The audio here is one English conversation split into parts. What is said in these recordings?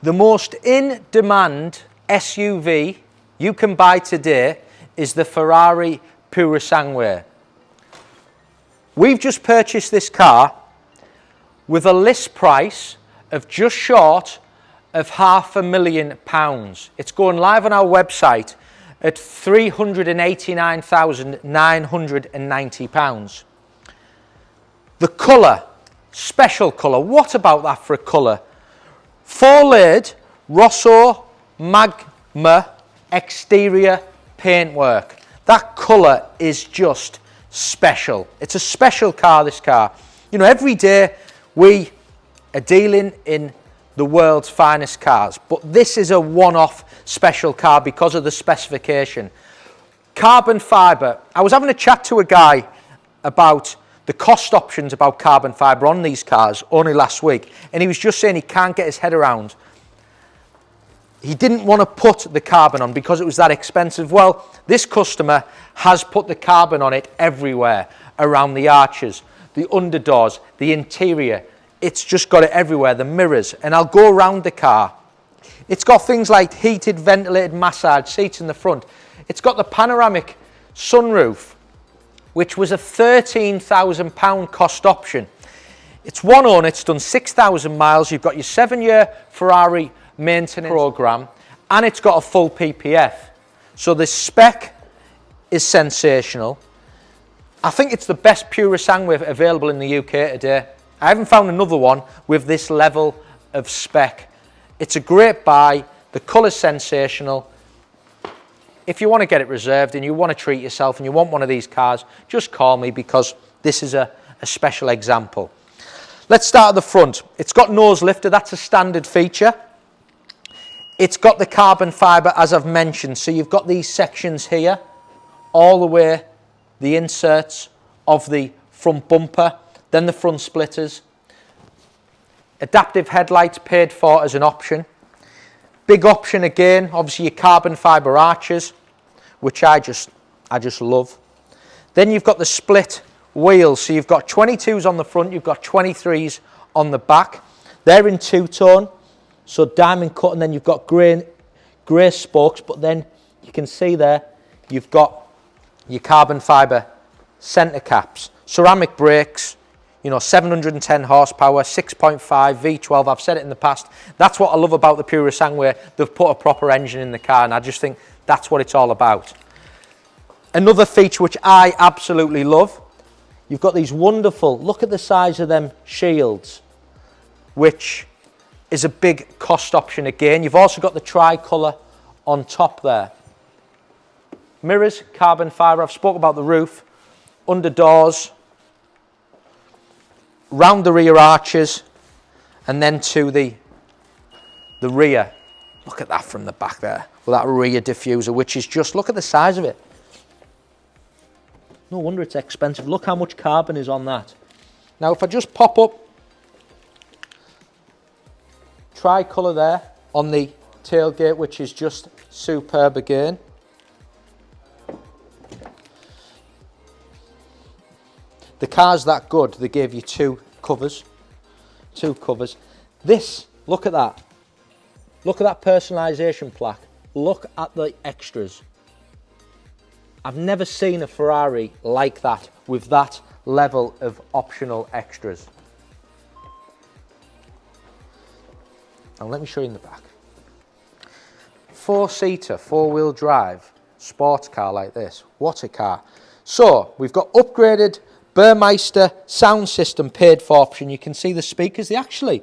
The most in-demand SUV you can buy today is the Ferrari Purosangue. We've just purchased this car with a list price of just short of £500,000. It's going live on our website at £389,990. The colour, special colour. What about that for a colour? 4-layered Rosso Magma exterior paintwork. That colour is just special. It's a special car, this car. You know, every day we are dealing in the world's finest cars, but this is a one-off special car because of the specification. Carbon fibre. I was having a chat to a guy about the cost options about carbon fibre on these cars only last week, and he was just saying he can't get his head around. He didn't want to put the carbon on because it was that expensive. Well, this customer has put the carbon on it everywhere, around the arches, the underdoors, the interior. It's just got it everywhere, the mirrors. And I'll go around the car. It's got things like heated, ventilated massage seats in the front. It's got the panoramic sunroof, which was a £13,000 cost option. It's one owner, it's done 6,000 miles. You've got your 7-year Ferrari maintenance program, and it's got a full PPF. So the spec is sensational. I think it's the best Purosangue available in the UK today. I haven't found another one with this level of spec. It's a great buy. The colour's sensational. If you want to get it reserved and you want to treat yourself and you want one of these cars, just call me because this is a special example. Let's start at the front. It's got nose lifter. That's a standard feature. It's got the carbon fibre, as I've mentioned. So you've got these sections here, all the way, the inserts of the front bumper, then the front splitters. Adaptive headlights paid for as an option. Big option again, obviously your carbon fibre arches, which I just love. Then you've got the split wheels. So you've got 22s on the front, you've got 23s on the back. They're in two-tone, so diamond cut, and then you've got grey spokes, but then you can see there you've got your carbon fibre centre caps. Ceramic brakes, you know, 710 horsepower, 6.5 V12. I've said it in the past. That's what I love about the Purosangue. They've put a proper engine in the car, and I just think that's what it's all about. Another feature which I absolutely love, you've got these wonderful, look at the size of them shields, which is a big cost option again. You've also got the tricolour on top there. Mirrors, carbon fibre. I've spoke about the roof, under doors, round the rear arches, and then to the rear. Look at that from the back there, with that rear diffuser, which is just, look at the size of it. No wonder it's expensive. Look how much carbon is on that. Now, if I just pop up tricolour there on the tailgate, which is just superb again. The car's that good, they gave you two covers. This, look at that. Look at that personalisation plaque. Look at the extras. I've never seen a Ferrari like that, with that level of optional extras. Now let me show you in the back. 4-seater, 4-wheel drive, sports car like this. What a car. So, we've got upgraded Burmeister sound system paid for option. You can see the speakers. They actually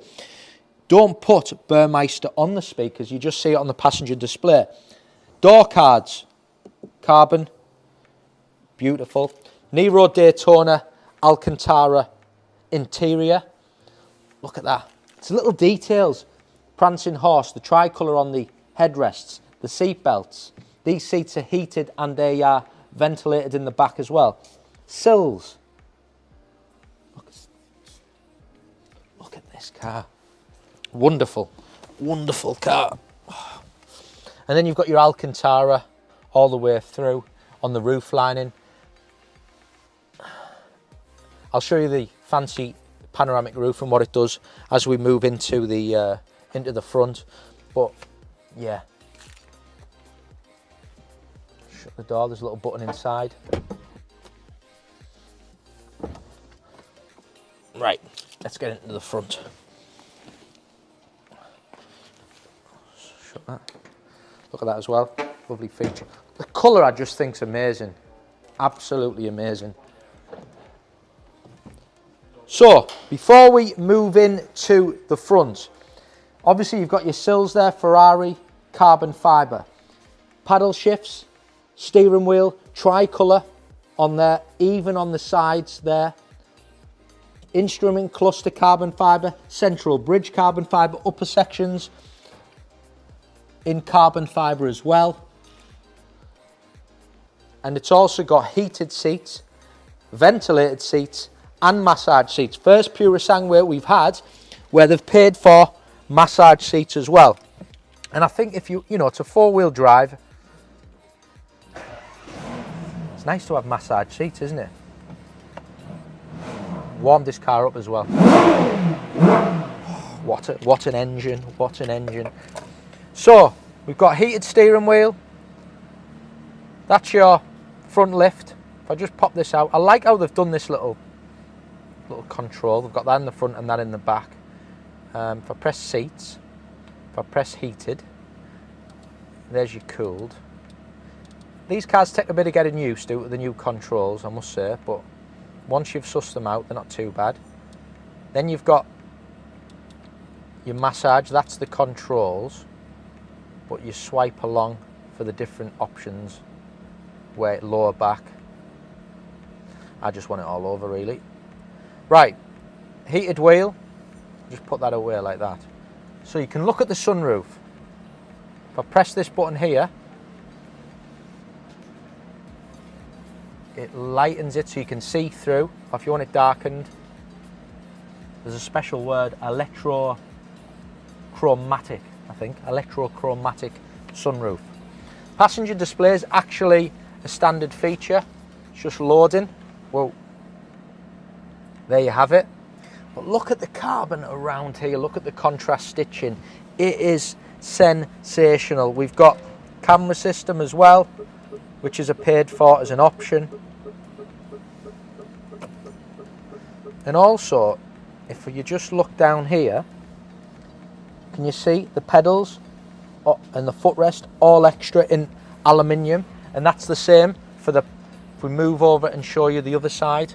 don't put Burmeister on the speakers. You just see it on the passenger display. Door cards, carbon, beautiful. Nero Daytona Alcantara interior. Look at that. It's little details. Prancing horse, the tricolour on the headrests, the seat belts. These seats are heated and they are ventilated in the back as well. Sills. Look at this car. Wonderful, wonderful car. And then you've got your Alcantara all the way through on the roof lining. I'll show you the fancy panoramic roof and what it does as we move into the into the front. But yeah, shut the door, there's a little button inside. Right, let's get into the front. Shut that. Look at that as well, lovely feature. The colour I just think's amazing, absolutely amazing. So, before we move in to the front, obviously you've got your sills there, Ferrari, carbon fibre. Paddle shifts, steering wheel, tricolour on there, even on the sides there. Instrument cluster carbon fibre, central bridge carbon fibre, upper sections in carbon fibre as well. And it's also got heated seats, ventilated seats and massage seats. First Purosangue we've had where they've paid for massage seats as well. And I think if you know, it's a four-wheel drive. It's nice to have massage seats, isn't it? Warmed this car up as well. What an engine, what an engine. So, we've got heated steering wheel. That's your front lift. If I just pop this out, I like how they've done this little control. They've got that in the front and that in the back. If I press seats, if I press heated, there's your cooled. These cars take a bit of getting used to with the new controls, I must say, but once you've sussed them out, they're not too bad. Then you've got your massage, that's the controls, but you swipe along for the different options. Weight, lower back. I just want it all over really. Right, heated wheel, just put that away like that. So you can look at the sunroof. If I press this button here, it lightens it so you can see through. Or if you want it darkened, there's a special word, electrochromatic, I think, electrochromatic sunroof. Passenger display is actually a standard feature. It's just loading. Whoa. There you have it. But look at the carbon around here. Look at the contrast stitching. It is sensational. We've got camera system as well, which is a paid for as an option. And also, if you just look down here, can you see the pedals and the footrest, all extra in aluminium? And that's the same for the, if we move over and show you the other side,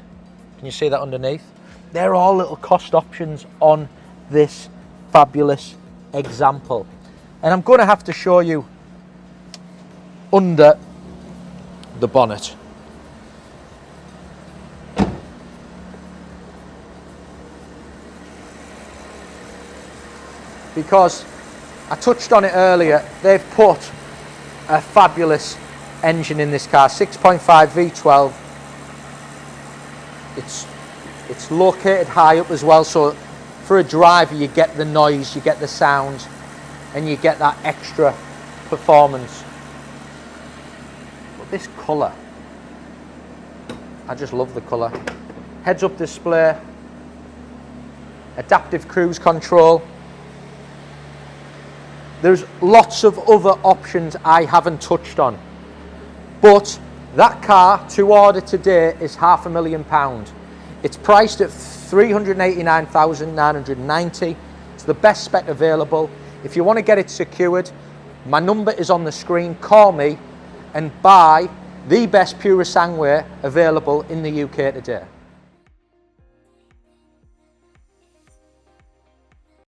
can you see that underneath? They're all little cost options on this fabulous example. And I'm going to have to show you under the bonnet. Because I touched on it earlier, they've put a fabulous engine in this car, 6.5 V12. It's located high up as well, so for a driver you get the noise, you get the sound, and you get that extra performance. But this colour, I just love the colour. Heads-up display, adaptive cruise control. There's lots of other options I haven't touched on. But that car to order today is £500,000. It's priced at £389,990. It's the best spec available. If you want to get it secured, my number is on the screen. Call me and buy the best Purosangue available in the UK today.